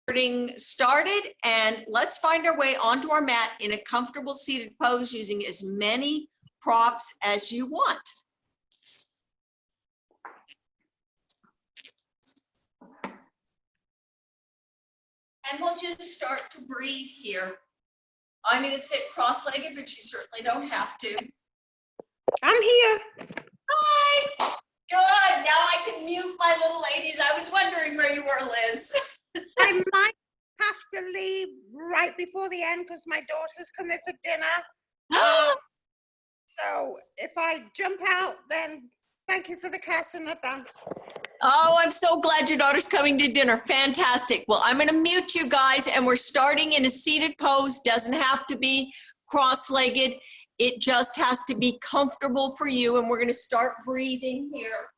Getting started, and let's find our way onto our mat in a comfortable seated pose using as many props as you want. And we'll just start to breathe here. I'm going to sit cross-legged, but you certainly don't have to. I'm here. Hi. Good. Now I can mute my little ladies. I was wondering where you were, Liz. I might have to leave right before the end because my daughter's coming for dinner. So if I jump out, then thank you for the class in advance. Oh, I'm so glad your daughter's coming to dinner. Fantastic. Well, I'm going to mute you guys, and we're starting in a seated pose. Doesn't have to be cross-legged. It just has to be comfortable for you, and we're going to start breathing here.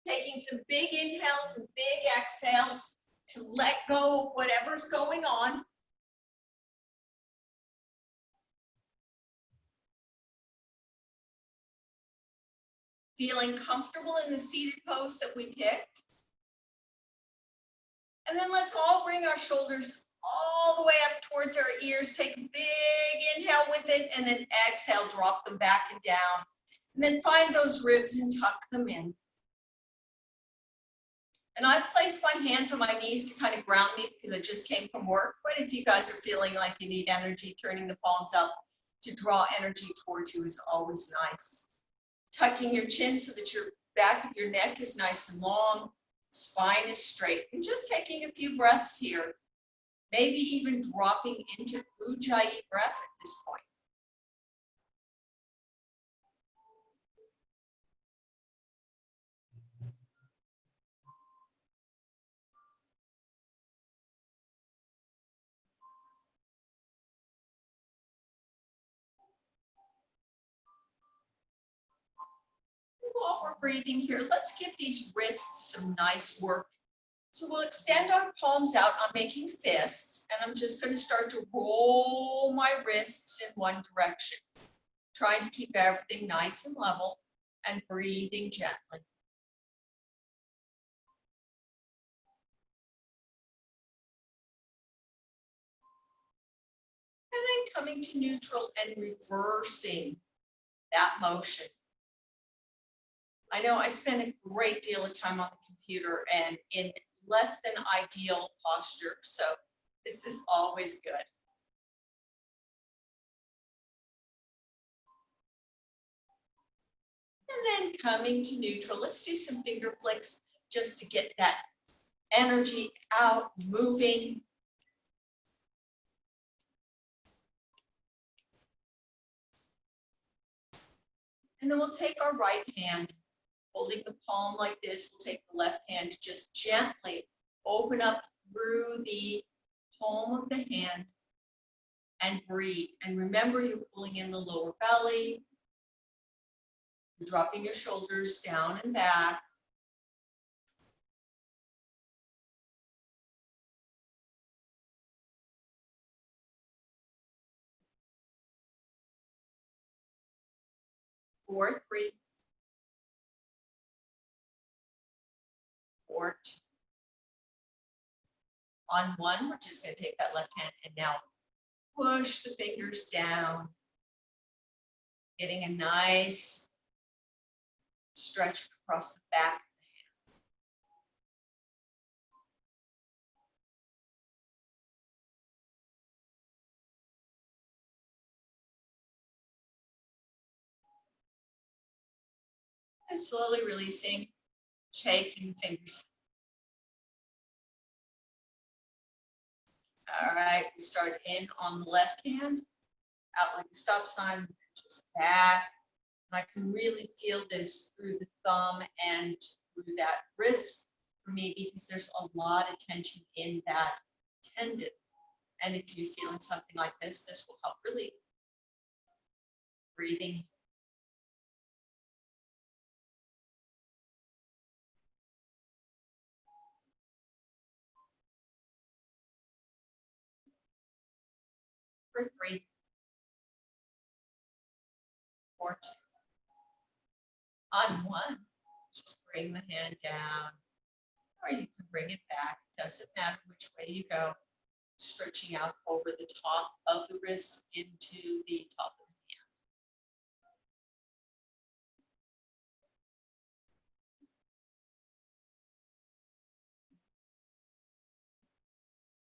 Taking some big inhales and big exhales to let go of whatever's going on. Feeling comfortable in the seated pose that we picked. And then let's all bring our shoulders all the way up towards our ears. Take a big inhale with it, and then exhale, drop them back and down. And then find those ribs and tuck them in. And I've placed my hands on my knees to kind of ground me because I just came from work. But if you guys are feeling like you need energy, turning the palms up to draw energy towards you is always nice. Tucking your chin so that your back of your neck is nice and long, spine is straight, and just taking a few breaths here. Maybe even dropping into Ujjayi breath at this point. While we're breathing here, let's give these wrists some nice work. So we'll extend our palms out. I'm making fists, and I'm just going to start to roll my wrists in one direction, trying to keep everything nice and level and breathing gently. And then coming to neutral and reversing that motion. I know I spend a great deal of time on the computer and in less than ideal posture, so this is always good. And then coming to neutral, let's do some finger flicks just to get that energy out, moving. And then we'll take our right hand, holding the palm like this. We'll take the left hand to just gently open up through the palm of the hand and breathe. And remember, you're pulling in the lower belly. You're dropping your shoulders down and back. Four, three, 4, 2. On one, we're just going to take that left hand and now push the fingers down, getting a nice stretch across the back of the hand. And slowly releasing, shaking the fingers. All right, we start in on the left hand, out like a stop sign, just back. And I can really feel this through the thumb and through that wrist for me because there's a lot of tension in that tendon. And if you're feeling something like this will help relieve. Breathing. For 3, 4, 2. On one, just bring the hand down, or you can bring it back. Doesn't matter which way you go. Stretching out over the top of the wrist into the top of the hand.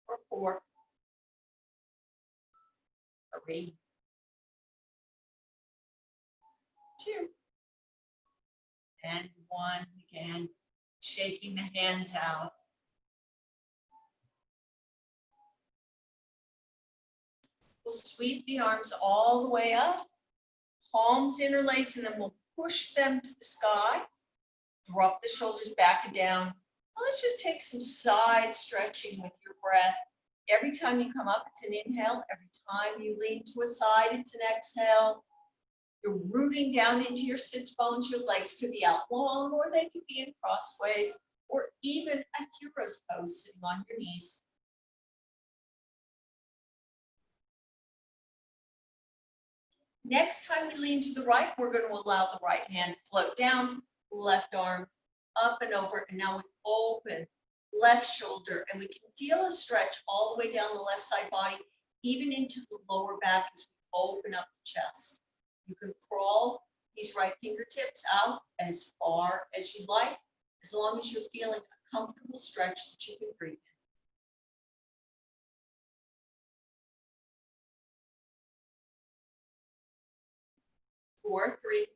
For 4, 3, 2, and 1. Again, shaking the hands out. We'll sweep the arms all the way up, palms interlace, and then we'll push them to the sky. Drop the shoulders back and down. Now let's just take some side stretching with your breath. Every time you come up, it's an inhale. Every time you lean to a side, it's an exhale. You're rooting down into your sits bones. Your legs could be out long, or they could be in crossways, or even a hero's pose sitting on your knees. Next time we lean to the right, we're going to allow the right hand to float down, left arm up and over, and now we open left shoulder, and we can feel a stretch all the way down the left side body, even into the lower back as we open up the chest. You can crawl these right fingertips out as far as you like, as long as you're feeling a comfortable stretch that you can breathe in. Four, 3,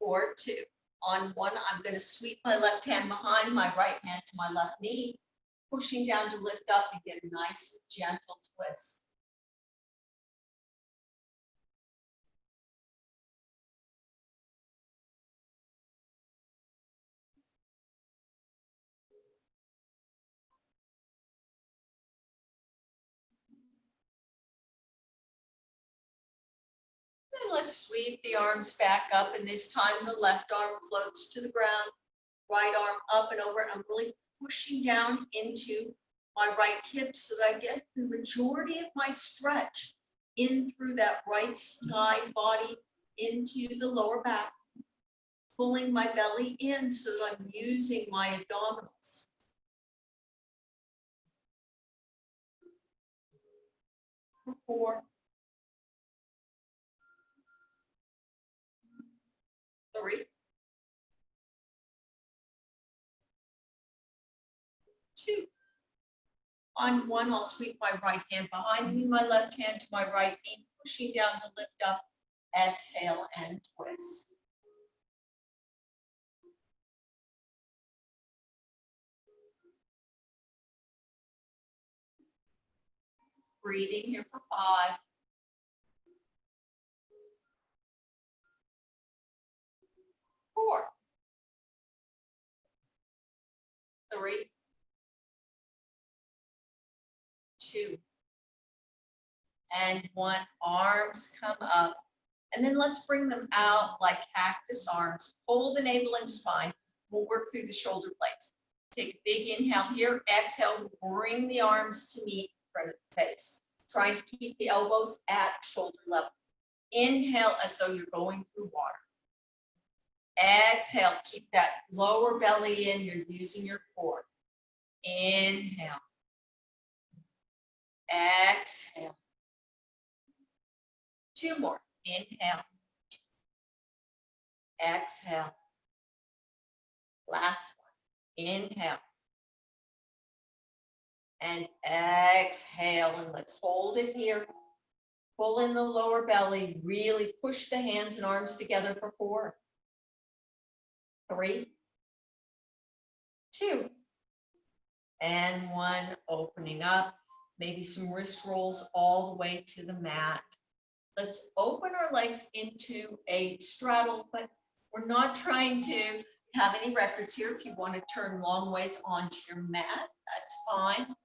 4, 2. On 1, I'm going to sweep my left hand behind my right hand to my left knee, pushing down to lift up and get a nice gentle twist. Then let's sweep the arms back up, and this time the left arm floats to the ground, right arm up and over. I'm really pushing down into my right hip so that I get the majority of my stretch in through that right side body into the lower back, pulling my belly in so that I'm using my abdominals. For 4, 3, 2. On 1, I'll sweep my right hand behind me, my left hand to my right knee, pushing down to lift up, exhale and twist. Breathing here for 5, 4, 3, 2, and 1. Arms come up, and then let's bring them out like cactus arms. Hold the navel into spine. We'll work through the shoulder blades. Take a big inhale here. Exhale, bring the arms to meet in front of the face, trying to keep the elbows at shoulder level. Inhale as though you're going through water. Exhale, keep that lower belly in. You're using your core. Inhale. Exhale. 2 more. Inhale. Exhale. Last one. Inhale. And exhale. And let's hold it here. Pull in the lower belly. Really push the hands and arms together for 4, 3, 2, and 1. Opening up. Maybe some wrist rolls all the way to the mat. Let's open our legs into a straddle, but we're not trying to have any records here. If you want to turn long ways onto your mat, that's fine.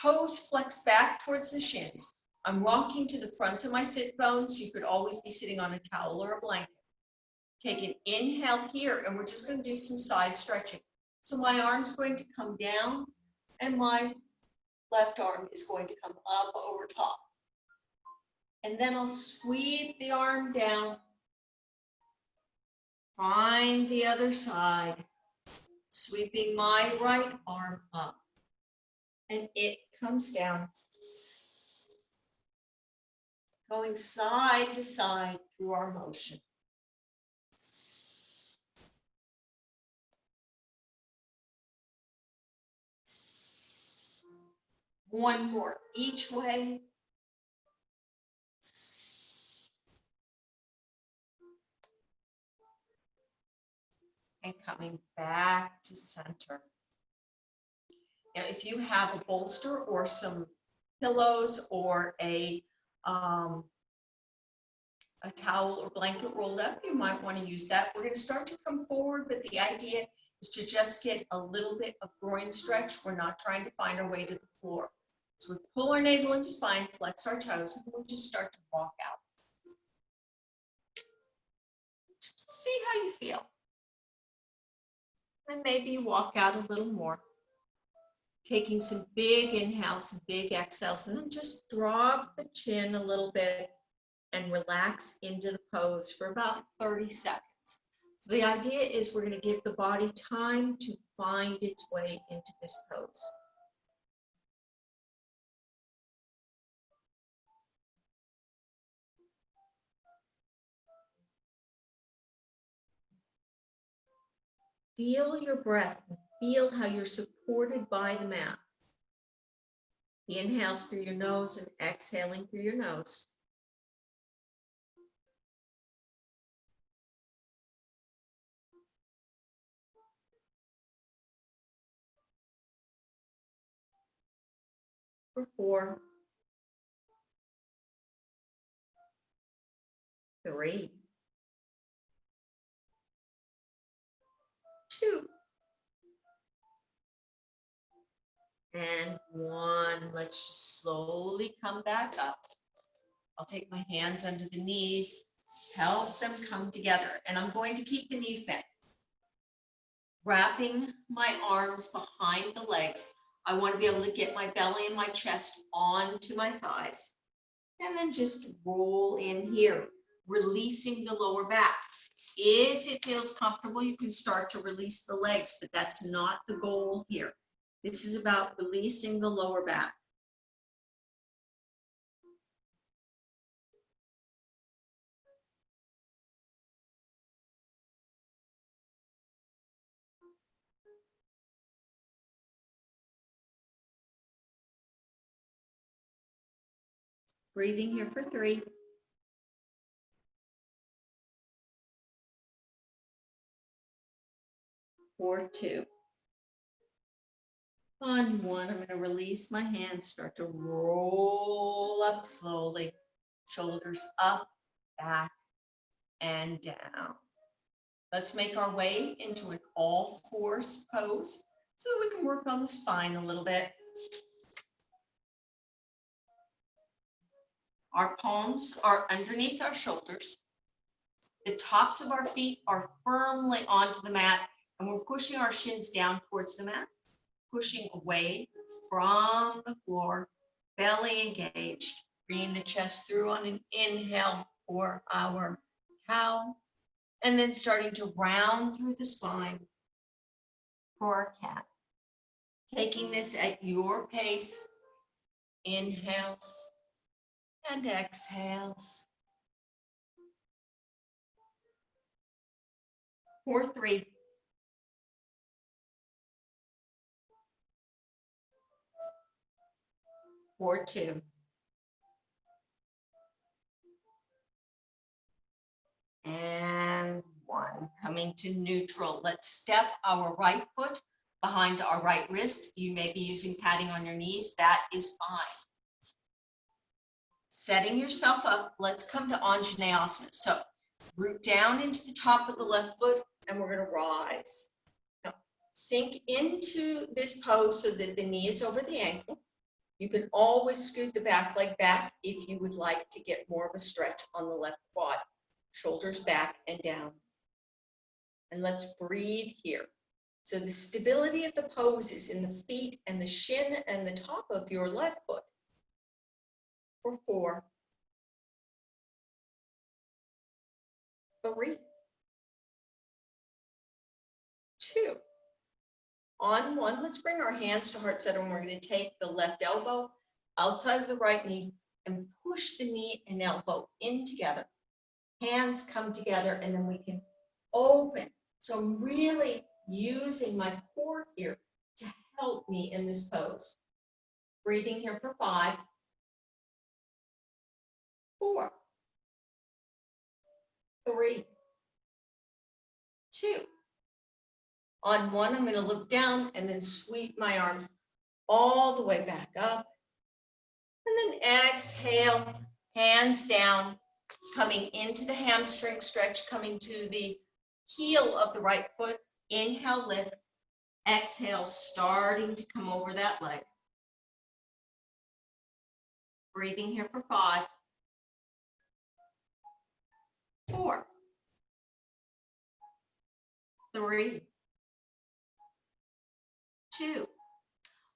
Toes flex back towards the shins. I'm rocking to the fronts of my sit bones. You could always be sitting on a towel or a blanket. Take an inhale here, and we're just going to do some side stretching. So my arm's going to come down, and my left arm is going to come up over top. And then I'll sweep the arm down. Find the other side. Sweeping my right arm up, and it comes down, going side to side through our motion. One more each way. And coming back to center. Now, if you have a bolster or some pillows or a towel or blanket rolled up, you might want to use that. We're going to start to come forward, but the idea is to just get a little bit of groin stretch. We're not trying to find our way to the floor. So we pull our navel into spine, flex our toes, and we'll just start to walk out. See how you feel. And maybe you walk out a little more. Taking some big inhales, some big exhales, and then just drop the chin a little bit and relax into the pose for about 30 seconds. So the idea is we're going to give the body time to find its way into this pose. Feel your breath and feel how you're supported by the mat. The inhales through your nose and exhaling through your nose. For 4, 3, 2, and 1. Let's just slowly come back up. I'll take my hands under the knees, help them come together, and I'm going to keep the knees bent. Wrapping my arms behind the legs. I want to be able to get my belly and my chest onto my thighs, and then just roll in here, releasing the lower back. If it feels comfortable, you can start to release the legs, but that's not the goal here. This is about releasing the lower back. Breathing here for 3. 4, 2. On 1, I'm going to release my hands, start to roll up slowly. Shoulders up, back, and down. Let's make our way into an all-fours pose so we can work on the spine a little bit. Our palms are underneath our shoulders. The tops of our feet are firmly onto the mat, and we're pushing our shins down towards the mat, pushing away from the floor, belly engaged. Bringing the chest through on an inhale for our cow, and then starting to round through the spine for our cat. Taking this at your pace, inhales and exhales. For 3. 4, 2. And 1. Coming to neutral. Let's step our right foot behind our right wrist. You may be using padding on your knees. That is fine. Setting yourself up, let's come to Anjaneyasana. So root down into the top of the left foot, and we're going to rise. Now, sink into this pose so that the knee is over the ankle. You can always scoot the back leg back if you would like to get more of a stretch on the left quad. Shoulders back and down. And let's breathe here. So the stability of the pose is in the feet and the shin and the top of your left foot. For 4, 3, 2, On one, let's bring our hands to heart center, and we're going to take the left elbow outside of the right knee and push the knee and elbow in together. Hands come together, and then we can open. So I'm really using my core here to help me in this pose. Breathing here for 5, 4, 3, 2. On one, I'm going to look down and then sweep my arms all the way back up. And then exhale, hands down, coming into the hamstring stretch, coming to the heel of the right foot. Inhale, lift. Exhale, starting to come over that leg. Breathing here for 5, 4, 3, 2.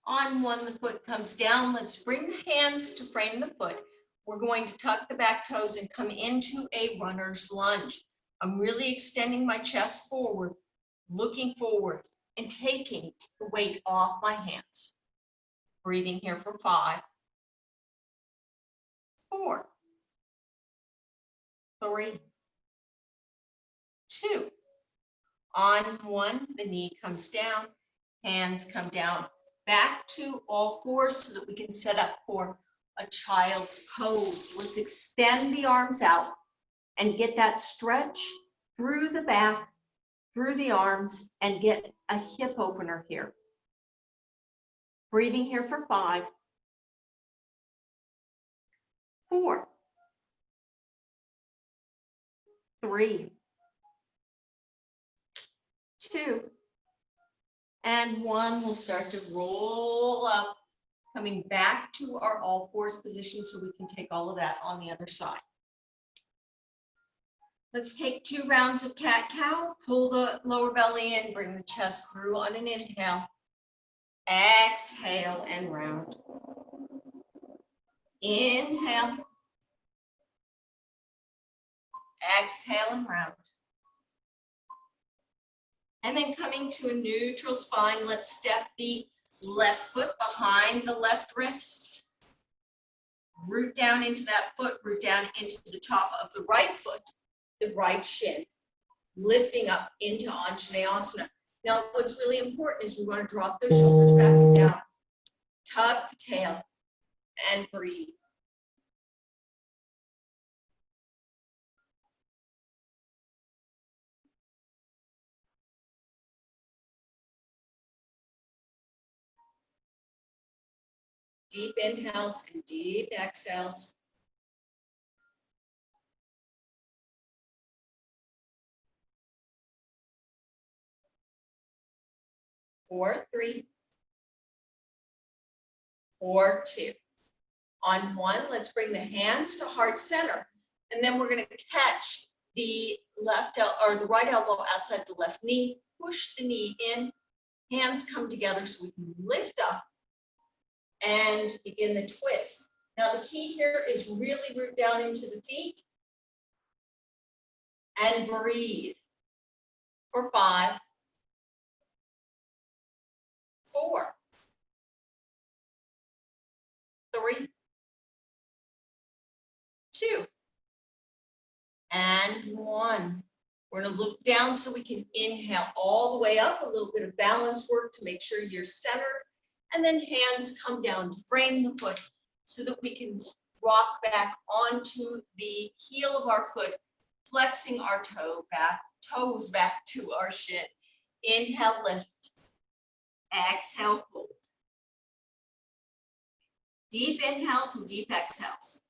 On one, the foot comes down. Let's bring the hands to frame the foot. We're going to tuck the back toes and come into a runner's lunge. I'm really extending my chest forward, looking forward, and taking the weight off my hands. Breathing here for 5, 4, 3, 2. On one, the knee comes down, hands come down, back to all fours so that we can set up for a child's pose. Let's extend the arms out and get that stretch through the back, through the arms, and get a hip opener here. Breathing here for 5, 4, 3, 2, and 1. We'll start to roll up, coming back to our all fours position so we can take all of that on the other side. Let's take 2 rounds of cat-cow. Pull the lower belly in, bring the chest through on an inhale. Exhale and round. Inhale. Exhale and round. And then coming to a neutral spine, let's step the left foot behind the left wrist. Root down into that foot, root down into the top of the right foot, the right shin, lifting up into Anjaneyasana. Now, what's really important is we want to drop those shoulders back and down, tuck the tail, and breathe. Deep inhales and deep exhales. Four, 3, 4, 2. On one, let's bring the hands to heart center. And then we're going to catch the the right elbow outside the left knee, push the knee in, hands come together so we can lift up and begin the twist. Now the key here is really root down into the feet and breathe for 5, 4, 3, 2, and 1. We're going to look down so we can inhale all the way up, a little bit of balance work to make sure you're centered, and then hands come down to frame the foot so that we can rock back onto the heel of our foot, flexing our toes back to our shin. Inhale, lift. Exhale, fold. Deep inhales and deep exhales.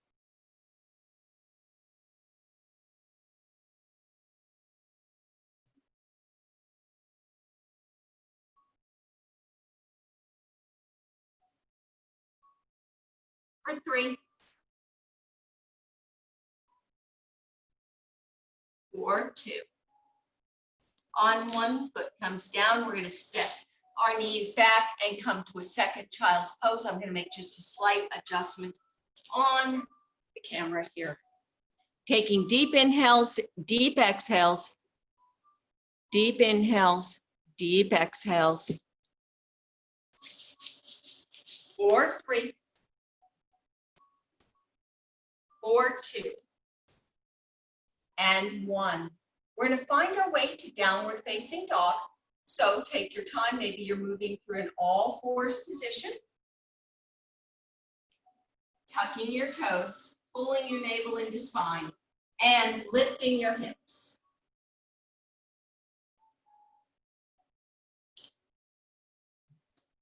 For 3, 4, 2. On one, foot comes down. We're going to step our knees back and come to a second child's pose. I'm going to make just a slight adjustment on the camera here. Taking deep inhales, deep exhales, deep inhales, deep exhales. 4, 3, 4, 2, and 1. We're going to find our way to downward facing dog. So take your time. Maybe you're moving through an all fours position. Tucking your toes, pulling your navel into spine, and lifting your hips.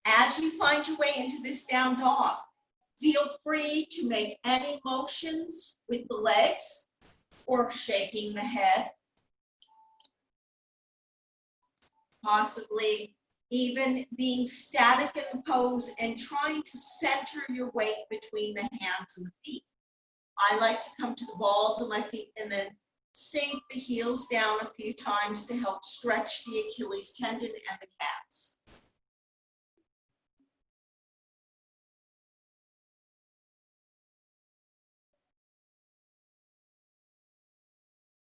As you find your way into this down dog, feel free to make any motions with the legs or shaking the head, possibly even being static in the pose and trying to center your weight between the hands and the feet. I like to come to the balls of my feet and then sink the heels down a few times to help stretch the Achilles tendon and the calves.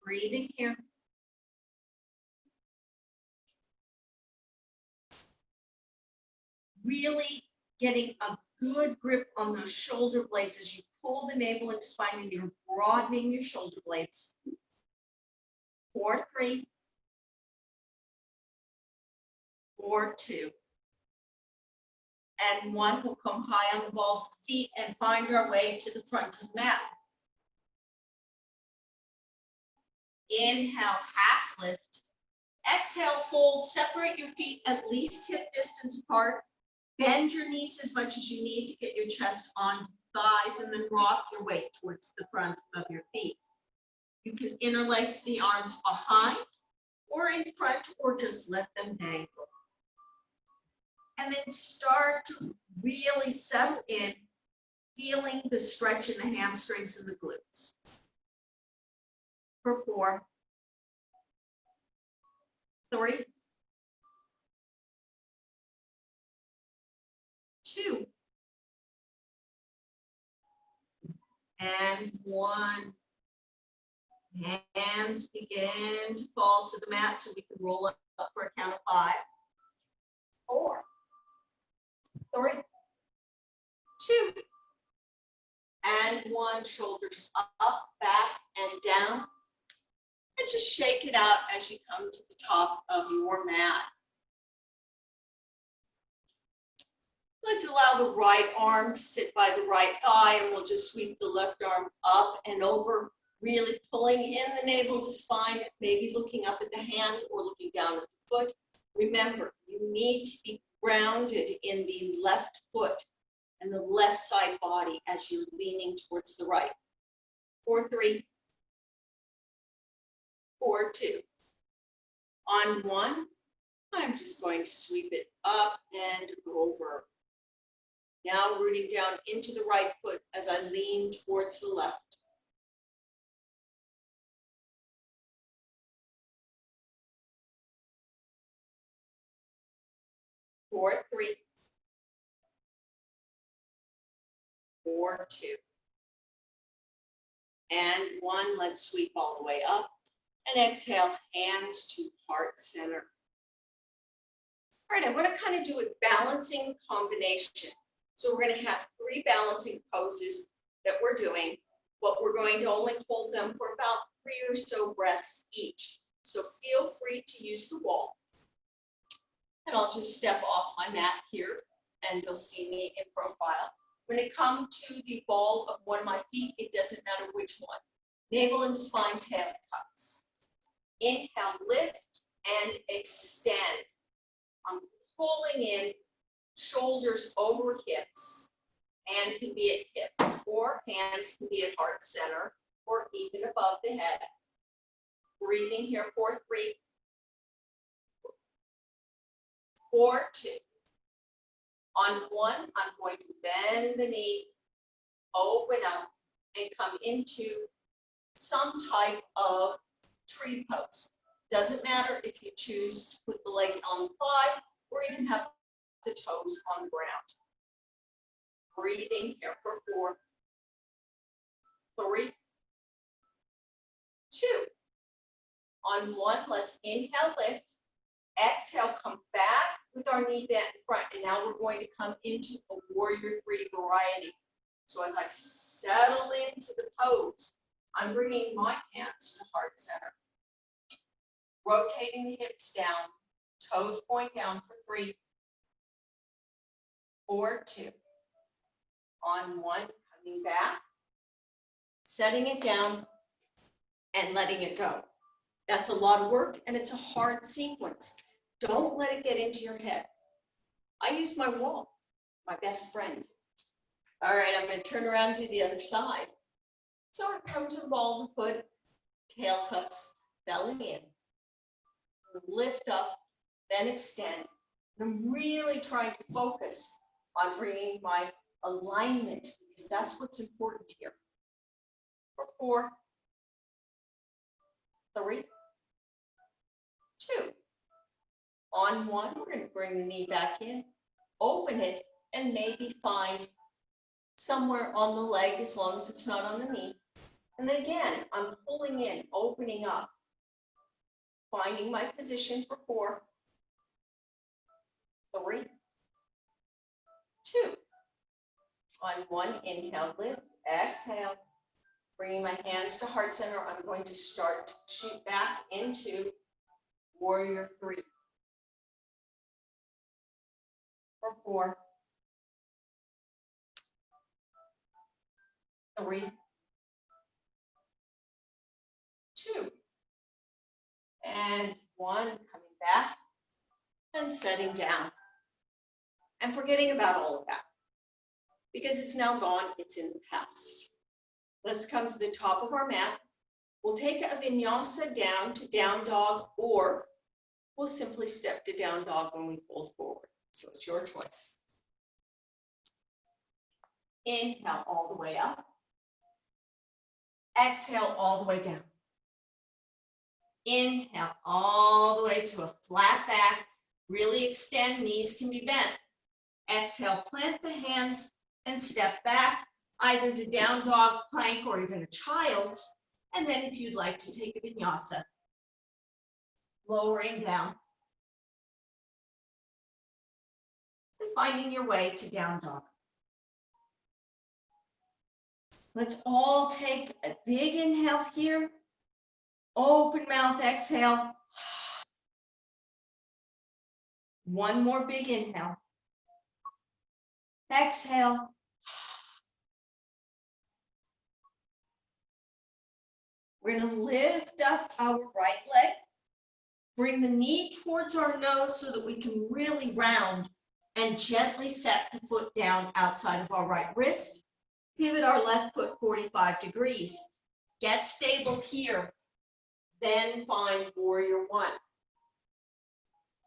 Breathing here. Really getting a good grip on those shoulder blades as you pull the navel into spine and you're broadening your shoulder blades. 4, 3, 4, 2, and 1. We'll come high on the balls of the feet and find our way to the front of the mat. Inhale, half lift. Exhale, fold. Separate your feet at least hip distance apart. Bend your knees as much as you need to get your chest onto the thighs, and then rock your weight towards the front of your feet. You can interlace the arms behind or in front, or just let them dangle. And then start to really settle in, feeling the stretch in the hamstrings and the glutes. For 4, 3, 2, and 1. Hands begin to fall to the mat so we can roll up for a count of 5. 4, 3, 2, and 1. Shoulders up, back, and down. And just shake it out as you come to the top of your mat. Let's allow the right arm to sit by the right thigh, and we'll just sweep the left arm up and over, really pulling in the navel to spine, maybe looking up at the hand or looking down at the foot. Remember, you need to be grounded in the left foot and the left side body as you're leaning towards the right. 4, 3, 4, 2. On 1, I'm just going to sweep it up and over. Now rooting down into the right foot as I lean towards the left. 4, 3, 4, 2. And 1, let's sweep all the way up. And exhale, hands to heart center. All right, I want to kind of do a balancing combination. So we're going to have 3 balancing poses that we're doing, but we're going to only hold them for about 3 or so breaths each. So feel free to use the wall. And I'll just step off my mat here and you'll see me in profile. When it comes to the ball of one of my feet, it doesn't matter which one. Navel into spine, tail tucks. Inhale, lift and extend. I'm pulling in, shoulders over hips, and can be at hips, or hands can be at heart center, or even above the head. Breathing here, 4, 3, 4, 2. On 1, I'm going to bend the knee, open up, and come into some type of tree pose. Doesn't matter if you choose to put the leg on the thigh or even have the toes on the ground. Breathing here for 4, 3, 2. On 1, let's inhale, lift. Exhale, come back with our knee bent in front. And now we're going to come into a warrior three variety. So as I settle into the pose, I'm bringing my hands to heart center. Rotating the hips down, toes point down for 3, 4, 2. On 1, coming back, setting it down, and letting it go. That's a lot of work, and it's a hard sequence. Don't let it get into your head. I use my wall, my best friend. All right, I'm going to turn around to the other side. So I come to the ball of the foot, tail tucks, belly in. Lift up, then extend. And I'm really trying to focus on bringing my alignment because that's what's important here. For 4, 3, 2. On 1, we're going to bring the knee back in, open it, and maybe find somewhere on the leg as long as it's not on the knee. And then again, I'm pulling in, opening up, finding my position for 4, 3, 2. On 1, inhale, lift, exhale. Bringing my hands to heart center, I'm going to start to shoot back into warrior 3. For 4, 3, 2. And 1, coming back and setting down. And forgetting about all of that because it's now gone, it's in the past. Let's come to the top of our mat. We'll take a vinyasa down to down dog, or we'll simply step to down dog when we fold forward. So it's your choice. Inhale all the way up. Exhale all the way down. Inhale all the way to a flat back. Really extend, knees can be bent. Exhale, plant the hands and step back, either to down dog, plank, or even a child's. And then if you'd like to take a vinyasa, lowering down. And finding your way to down dog. Let's all take a big inhale here. Open mouth, exhale. One more big inhale. Exhale. We're going to lift up our right leg. Bring the knee towards our nose so that we can really round and gently set the foot down outside of our right wrist. Pivot our left foot 45 degrees. Get stable here. Then find warrior 1.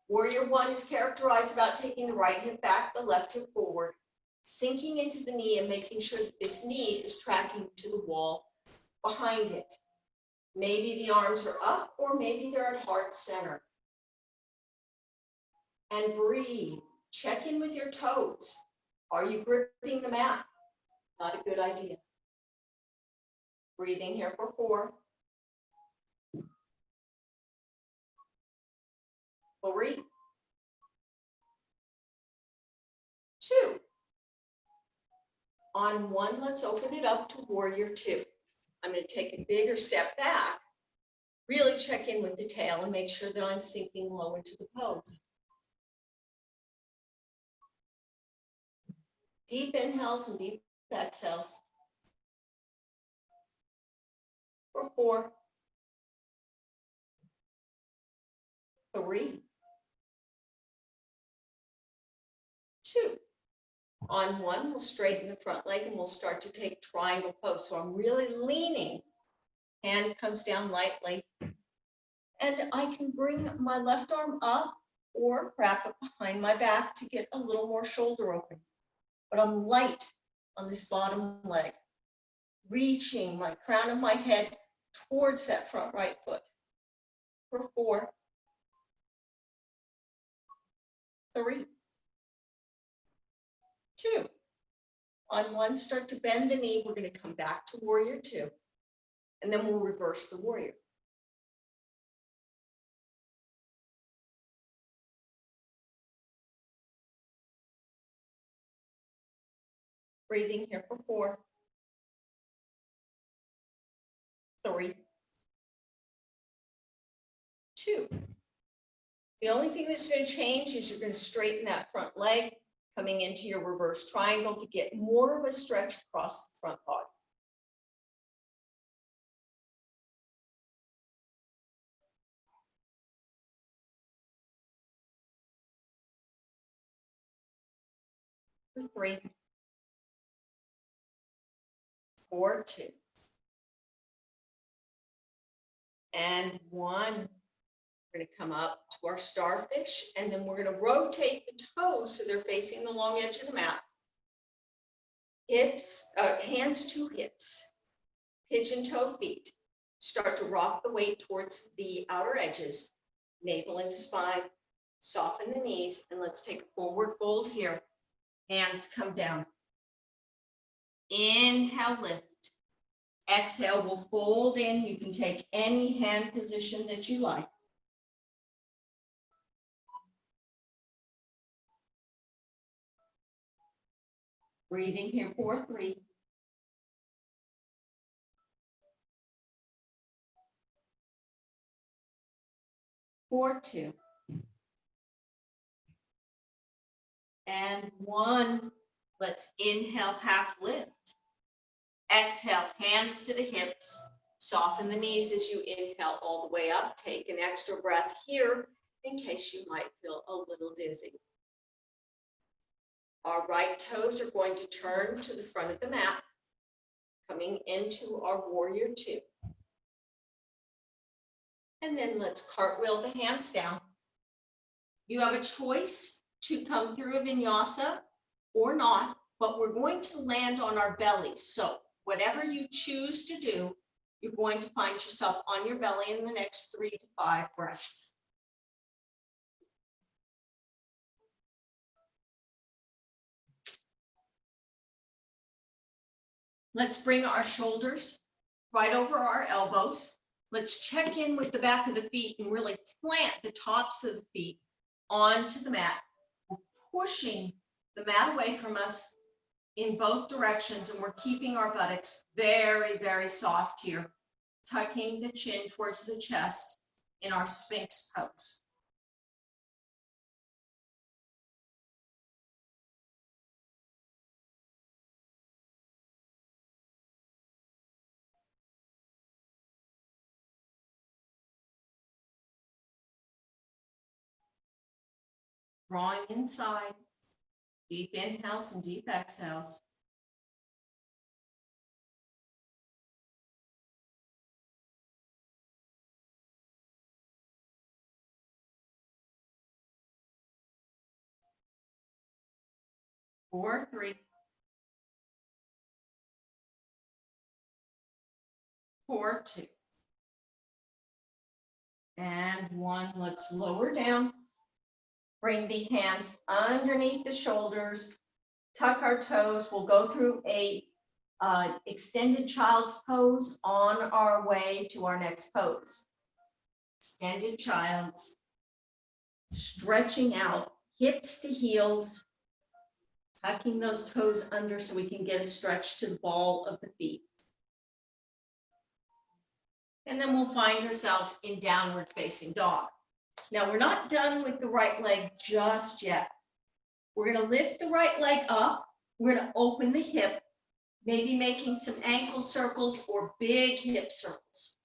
Warrior 1 is characterized about taking the right hip back, the left hip forward, sinking into the knee and making sure that this knee is tracking to the wall behind it. Maybe the arms are up or maybe they're at heart center. And breathe. Check in with your toes. Are you gripping the mat? Not a good idea. Breathing here for 4, 3, 2. On 1, let's open it up to warrior 2. I'm going to take a bigger step back, really check in with the tail and make sure that I'm sinking low into the pose. Deep inhales and deep exhales. For 4, 3, 2. On 1, we'll straighten the front leg and we'll start to take triangle pose. So I'm really leaning. Hand comes down lightly. And I can bring my left arm up or wrap it behind my back to get a little more shoulder open. But I'm light on this bottom leg, reaching my crown of my head towards that front right foot. For 4, 3, 2. On 1, start to bend the knee. We're going to come back to warrior 2. And then we'll reverse the warrior. Breathing here for 4, 3, 2. The only thing that's going to change is you're going to straighten that front leg, coming into your reverse triangle to get more of a stretch across the front body. For 3, 4, 2, and 1. We're going to come up to our starfish, and then we're going to rotate the toes so they're facing the long edge of the mat. Hips, hands to hips, pigeon toe feet. Start to rock the weight towards the outer edges, navel into spine, soften the knees, and let's take a forward fold here. Hands come down. Inhale, lift. Exhale, we'll fold in. You can take any hand position that you like. Breathing here for 3, 4, 2, and 1. Let's inhale, half lift. Exhale, hands to the hips. Soften the knees as you inhale all the way up. Take an extra breath here in case you might feel a little dizzy. Our right toes are going to turn to the front of the mat, coming into our warrior 2. And then let's cartwheel the hands down. You have a choice to come through a vinyasa or not, but we're going to land on our bellies. So whatever you choose to do, you're going to find yourself on your belly in the next 3 to 5 breaths. Let's bring our shoulders right over our elbows. Let's check in with the back of the feet and really plant the tops of the feet onto the mat. We're pushing the mat away from us in both directions, and we're keeping our buttocks very, very soft here, tucking the chin towards the chest in our Sphinx pose. Drawing inside, deep inhales and deep exhales. Four, 3, 4, 2, and 1. Let's lower down. Bring the hands underneath the shoulders. Tuck our toes. We'll go through a extended child's pose on our way to our next pose. Extended child's. Stretching out, hips to heels. Tucking those toes under so we can get a stretch to the ball of the feet. And then we'll find ourselves in downward facing dog. Now we're not done with the right leg just yet. We're going to lift the right leg up. We're going to open the hip, maybe making some ankle circles or big hip circles.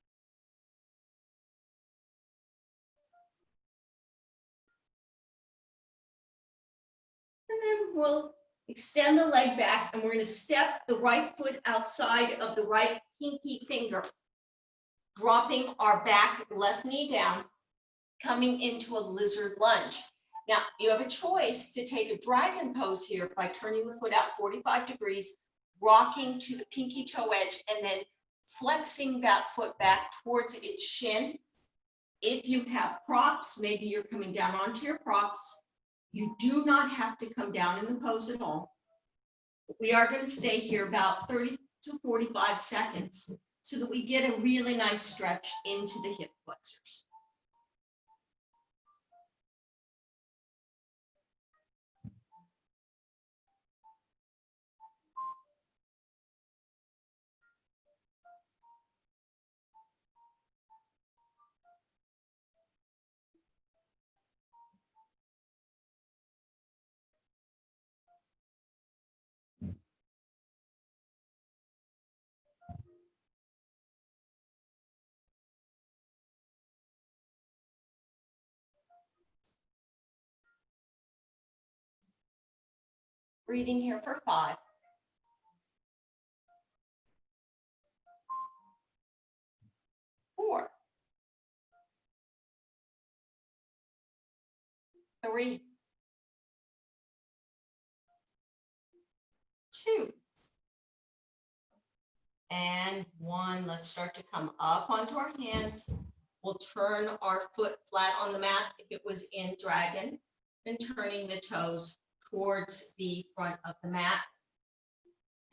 And then we'll extend the leg back, and we're going to step the right foot outside of the right pinky finger, dropping our back left knee down, coming into a lizard lunge. Now, you have a choice to take a dragon pose here by turning the foot out 45 degrees, rocking to the pinky toe edge, and then flexing that foot back towards its shin. If you have props, maybe you're coming down onto your props. You do not have to come down in the pose at all. We are going to stay here about 30 to 45 seconds so that we get a really nice stretch into the hip flexors. Breathing here for 5. 4. 3. 2. And 1. Let's start to come up onto our hands. We'll turn our foot flat on the mat if it was in dragon, and turning the toes towards the front of the mat.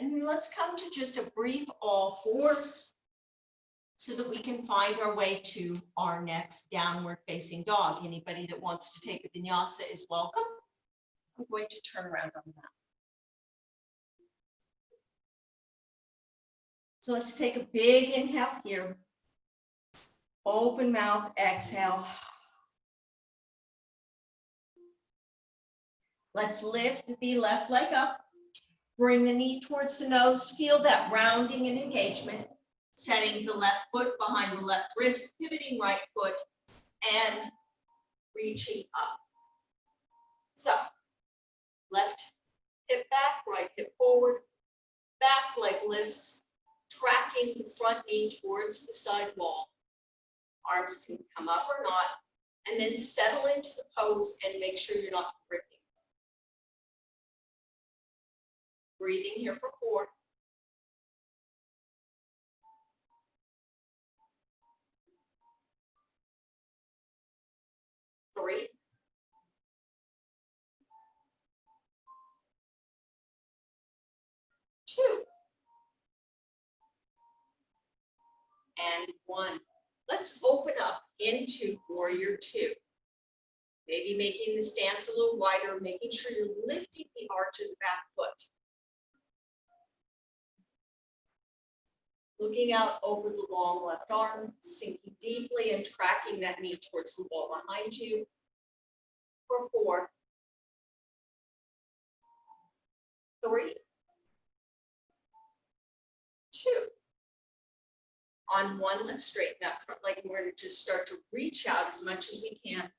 And let's come to just a brief all fours so that we can find our way to our next downward facing dog. Anybody that wants to take a vinyasa is welcome. I'm going to turn around on the mat. So let's take a big inhale here. Open mouth, exhale. Let's lift the left leg up. Bring the knee towards the nose. Feel that rounding and engagement. Setting the left foot behind the left wrist, pivoting right foot, and reaching up. So, left hip back, right hip forward, back leg lifts, tracking the front knee towards the side wall. Arms can come up or not, and then settle into the pose and make sure you're not gripping. Breathing here for 4. 3. 2. And 1. Let's open up into warrior 2. Maybe making the stance a little wider, making sure you're lifting the arch of the back foot. Looking out over the long left arm, sinking deeply and tracking that knee towards the wall behind you. For 4. 3. 2. On 1, let's straighten that front leg, and we're going to just start to reach out as much as we can.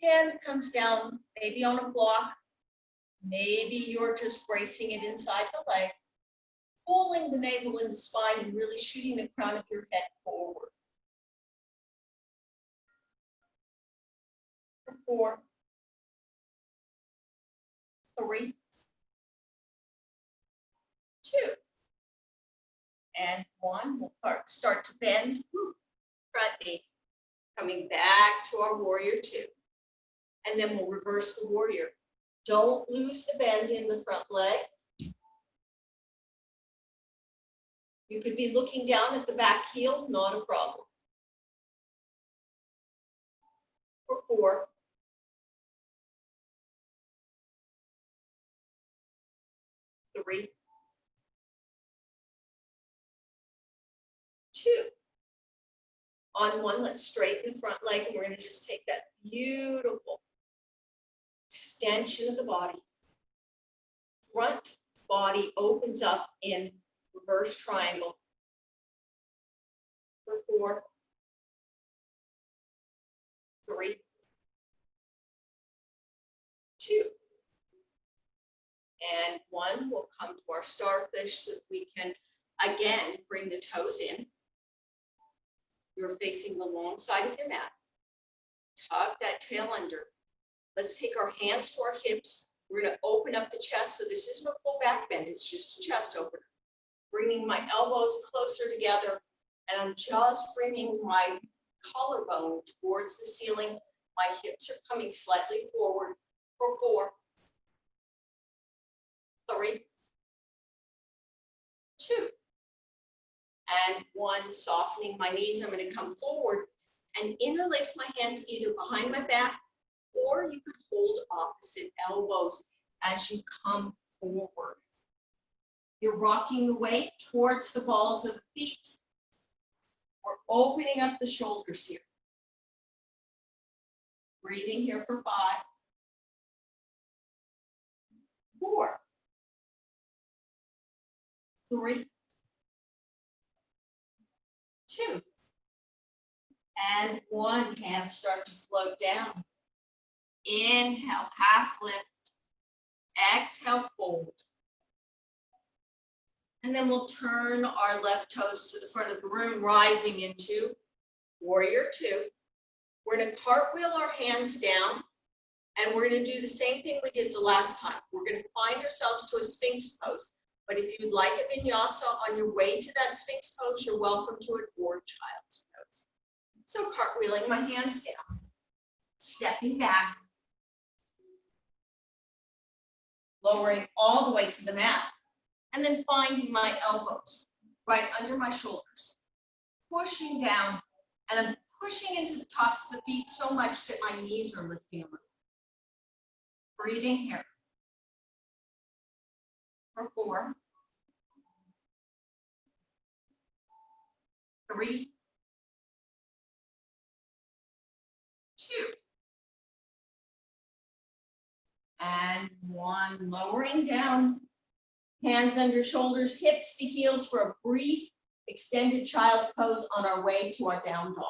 Hand comes down, maybe on a block. Maybe you're just bracing it inside the leg, pulling the navel into spine and really shooting the crown of your head forward. For 4. 3. 2. And 1. We'll start to bend. Front knee. Coming back to our warrior 2. And then we'll reverse the warrior. Don't lose the bend in the front leg. You could be looking down at the back heel, not a problem. For 4. 3. 2. On 1, let's straighten the front leg, and we're going to just take that beautiful extension of the body. Front body opens up in reverse triangle. For 4. 3. 2. And 1, we'll come to our starfish so that we can, again, bring the toes in. You're facing the long side of your mat. Tuck that tail under. Let's take our hands to our hips. We're going to open up the chest. So this isn't a full back bend. It's just a chest opener. Bringing my elbows closer together. And I'm just bringing my collarbone towards the ceiling. My hips are coming slightly forward. For 4. 3. 2. And 1, softening my knees. I'm going to come forward and interlace my hands either behind my back, or you could hold opposite elbows as you come forward. You're rocking the weight towards the balls of the feet. We're opening up the shoulders here. Breathing here for 5. 4. 3. 2. And 1. Hands start to float down. Inhale, half lift. Exhale, fold. And then we'll turn our left toes to the front of the room, rising into warrior two. We're going to cartwheel our hands down, and we're going to do the same thing we did the last time. We're going to find ourselves to a Sphinx pose. But if you'd like a vinyasa on your way to that Sphinx pose, you're welcome to it, or child's pose. So cartwheeling my hands down, stepping back, lowering all the way to the mat, and then finding my elbows right under my shoulders, pushing down, and I'm pushing into the tops of the feet so much that my knees are lifting a little. Breathing here. For 4, 3, 2, and 1. Lowering down, hands under shoulders, hips to heels for a brief extended child's pose on our way to our down dog.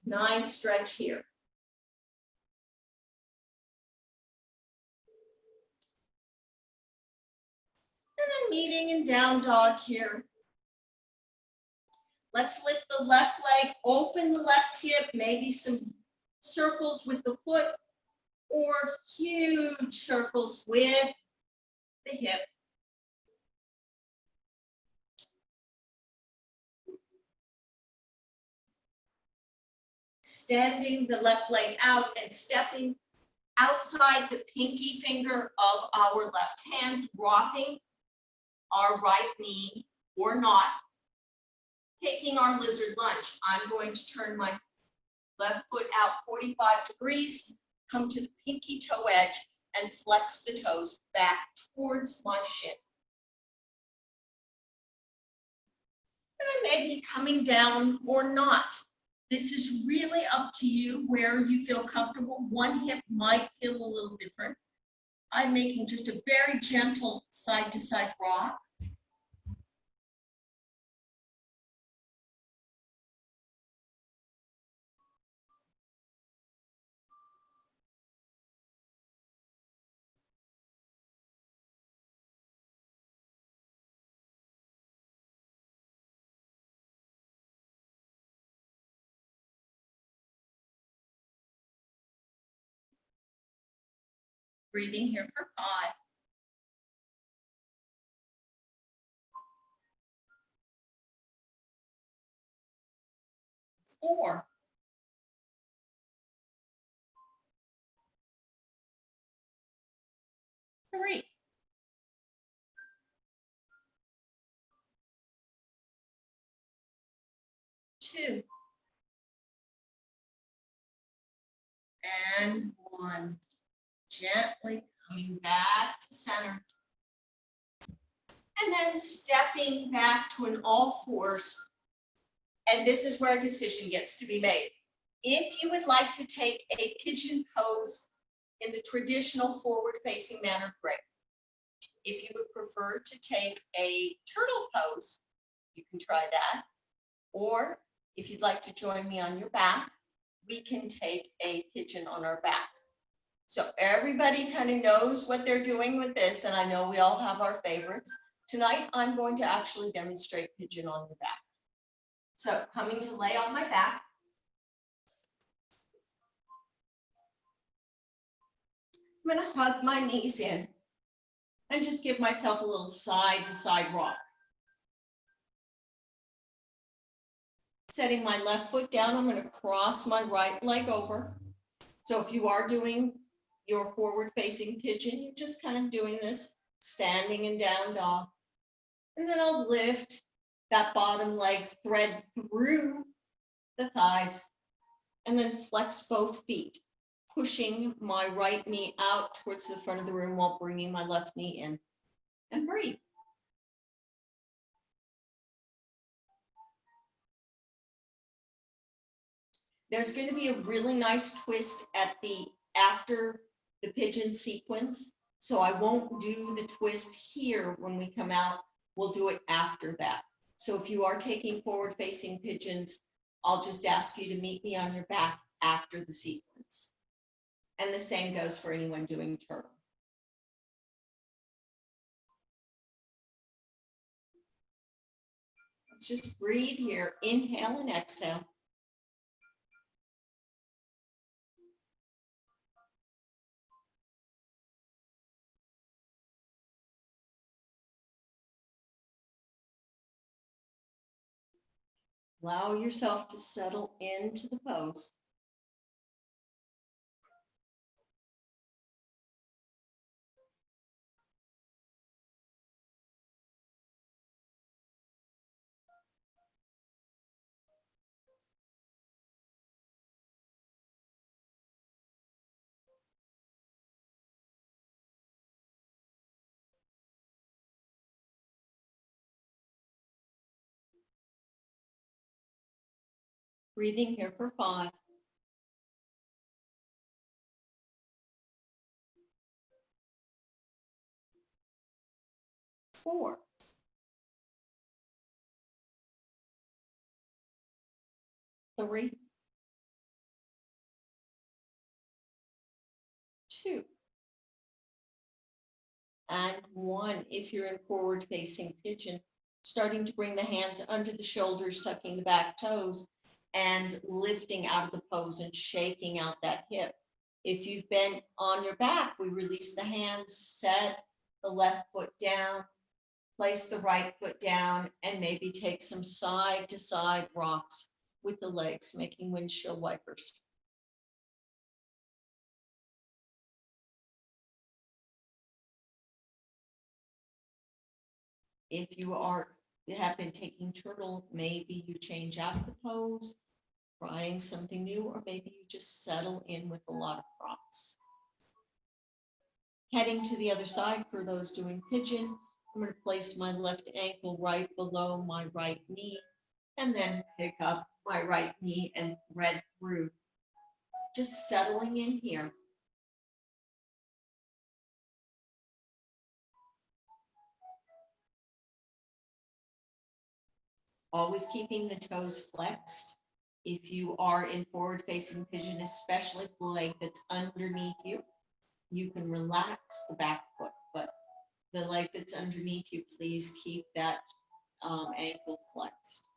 Nice stretch here. And then meeting in down dog here. Let's lift the left leg, open the left hip, maybe some circles with the foot or huge circles with the hip. Extending the left leg out and stepping outside the pinky finger of our left hand, dropping our right knee or not, taking our lizard lunge. I'm going to turn my left foot out 45 degrees, come to the pinky toe edge and flex the toes back towards my shin. And then maybe coming down or not. This is really up to you where you feel comfortable. One hip might feel a little different. I'm making just a very gentle side to side rock. Breathing here for 5. 4. 3. 2. And 1. Gently coming back to center. And then stepping back to an all fours. And this is where a decision gets to be made. If you would like to take a pigeon pose in the traditional forward-facing manner, great. If you would prefer to take a turtle pose, you can try that. Or if you'd like to join me on your back, we can take a pigeon on our back. So everybody kind of knows what they're doing with this, and I know we all have our favorites. Tonight, I'm going to actually demonstrate pigeon on your back. So coming to lay on my back. I'm going to hug my knees in and just give myself a little side to side rock. Setting my left foot down, I'm going to cross my right leg over. So if you are doing your forward facing pigeon, you're just kind of doing this standing in down dog. And then I'll lift that bottom leg, thread through the thighs, and then flex both feet, pushing my right knee out towards the front of the room while bringing my left knee in. And breathe. There's going to be a really nice twist at the after the pigeon sequence. So I won't do the twist here when we come out. We'll do it after that. So if you are taking forward facing pigeons, I'll just ask you to meet me on your back after the sequence. And the same goes for anyone doing turtle. Let's just breathe here. Inhale and exhale. Allow yourself to settle into the pose. Breathing here for 5. 4. 3. 2. And 1. If you're in forward facing pigeon, starting to bring the hands under the shoulders, tucking the back toes, and lifting out of the pose and shaking out that hip. If you've been on your back, we release the hands, set the left foot down, place the right foot down, and maybe take some side to side rocks with the legs, making windshield wipers. If you have been taking turtle, maybe you change out of the pose, trying something new, or maybe you just settle in with a lot of props. Heading to the other side for those doing pigeon, I'm going to place my left ankle right below my right knee, and then pick up my right knee and thread through. Just settling in here. Always keeping the toes flexed. If you are in forward facing pigeon, especially the leg that's underneath you, you can relax the back foot, but the leg that's underneath you, please keep that ankle flexed.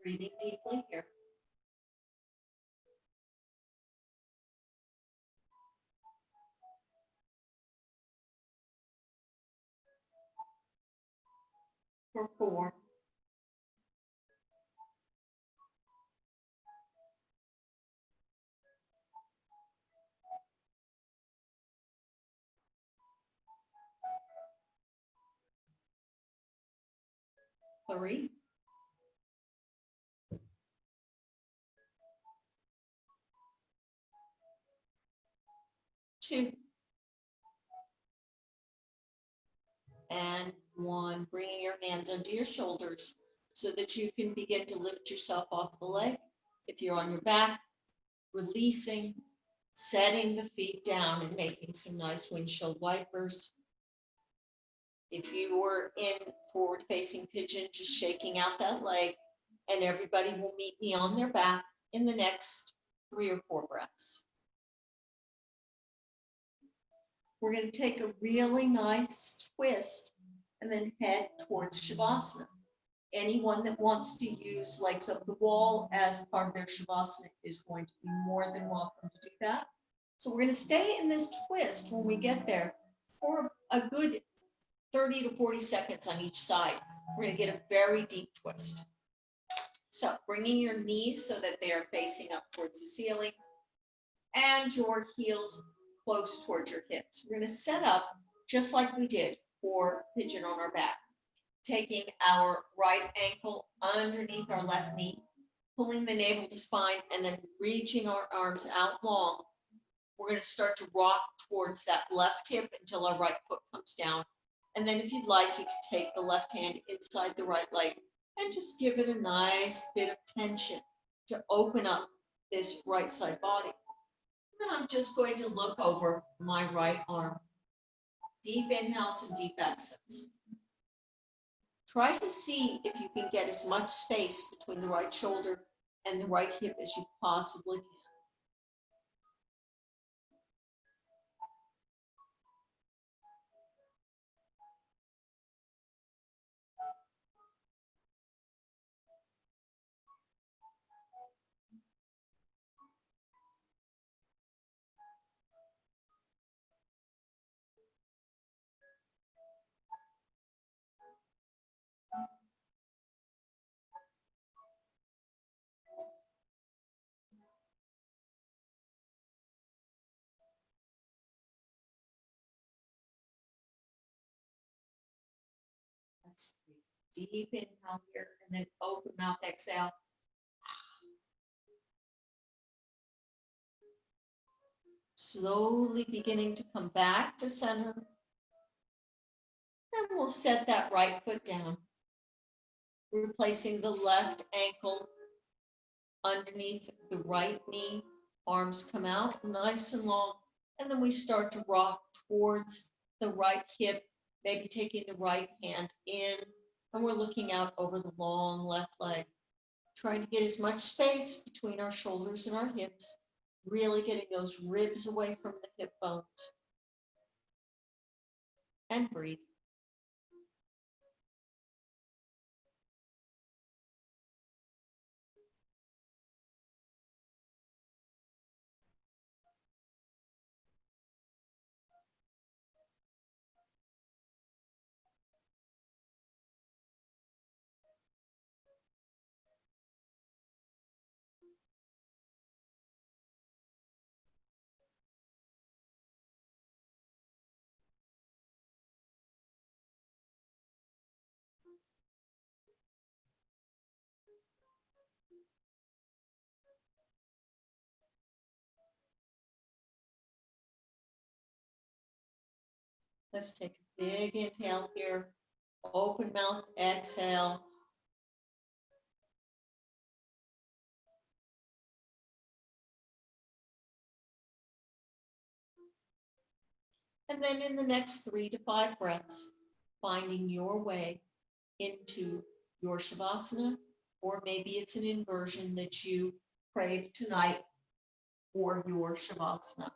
Breathing deeply here. For 4. 3. 2. And 1. Bringing your hands under your shoulders so that you can begin to lift yourself off the leg. If you're on your back, releasing, setting the feet down and making some nice windshield wipers. If you were in forward facing pigeon, just shaking out that leg, and everybody will meet me on their back in the next 3 or 4 breaths. We're going to take a really nice twist and then head towards Shavasana. Anyone that wants to use legs up the wall as part of their Shavasana is going to be more than welcome to do that. So we're going to stay in this twist when we get there for a good 30 to 40 seconds on each side. We're going to get a very deep twist. So bringing your knees so that they are facing up towards the ceiling and your heels close towards your hips. We're going to set up just like we did for pigeon on our back, taking our right ankle underneath our left knee, pulling the navel to spine, and then reaching our arms out long. We're going to start to rock towards that left hip until our right foot comes down. And then if you'd like, you can take the left hand inside the right leg and just give it a nice bit of tension to open up this right side body. And I'm just going to look over my right arm. Deep inhales and deep exhales. Try to see if you can get as much space between the right shoulder and the right hip as you possibly can. Let's deep inhale here and then open mouth exhale. Slowly beginning to come back to center. And we'll set that right foot down, replacing the left ankle underneath the right knee. Arms come out nice and long. And then we start to rock towards the right hip, maybe taking the right hand in. And we're looking out over the long left leg, trying to get as much space between our shoulders and our hips, really getting those ribs away from the hip bones. And breathe. Let's take a big inhale here. Open mouth, exhale. And then in the next 3 to 5 breaths, finding your way into your Shavasana, or maybe it's an inversion that you crave tonight for your Shavasana.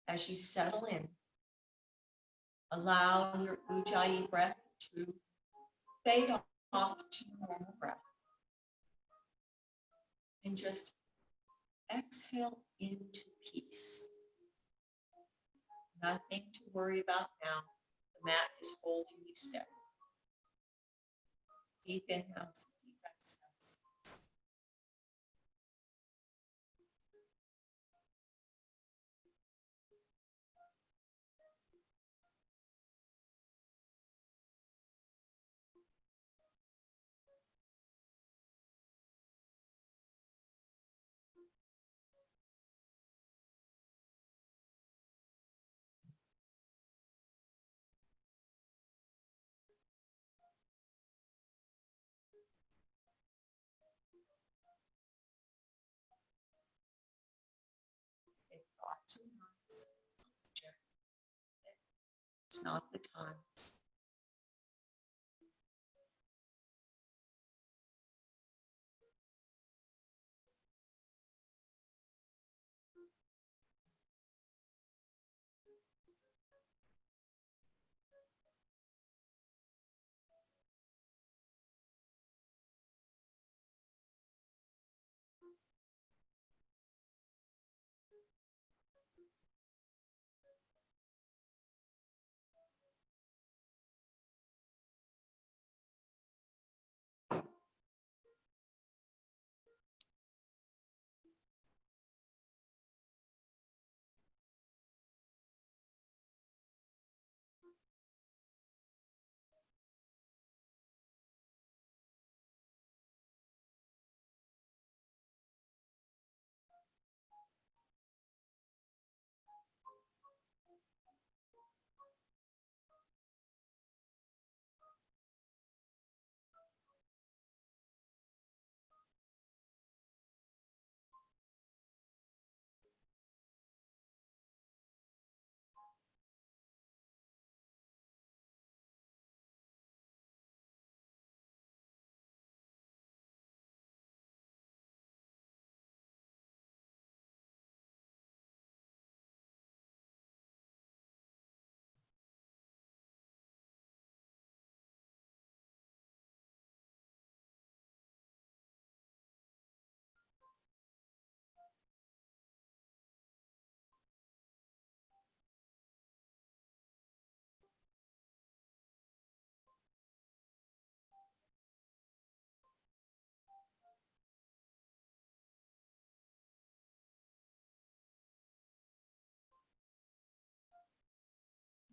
As you settle in, allow your Ujjayi breath to fade off to normal breath. And just exhale into peace. Nothing to worry about now. The mat is holding you steady. Deep inhales, deep exhales. If thoughts arise, it's not the time.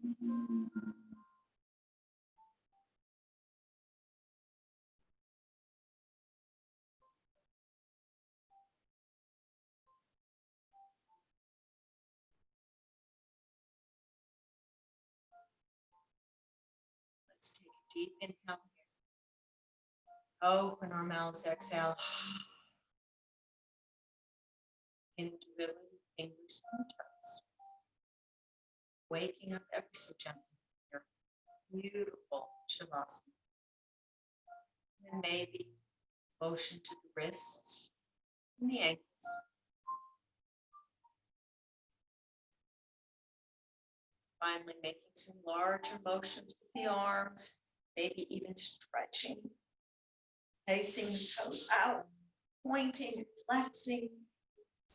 Let's take a deep inhale here. Open our mouths, exhale. Into it with fingers and toes. Waking up ever so gently here. Beautiful Shavasana. And maybe motion to the wrists and the ankles. Finally, making some larger motions with the arms, maybe even stretching, placing the toes out, pointing, flexing,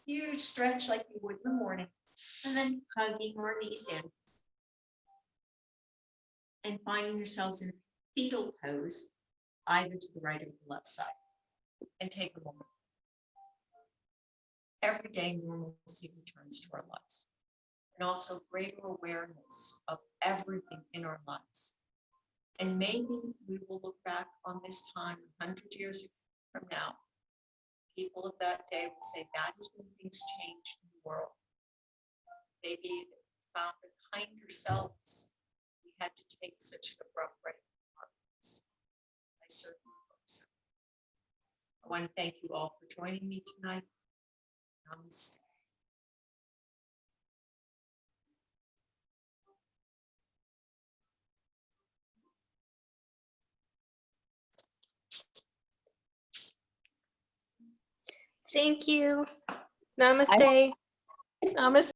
huge stretch like you would in the morning, and then hugging our knees in. And finding yourselves in a fetal pose, either to the right or the left side. And take a moment. Every day, normalcy returns to our lives. And also greater awareness of everything in our lives. And maybe we will look back on this time 100 years from now. People of that day will say that is when things changed in the world. Maybe we found a kinder selves. We had to take such an abrupt break from our lives. I certainly hope so. I want to thank you all for joining me tonight. Namaste. Thank you. Namaste. Namaste.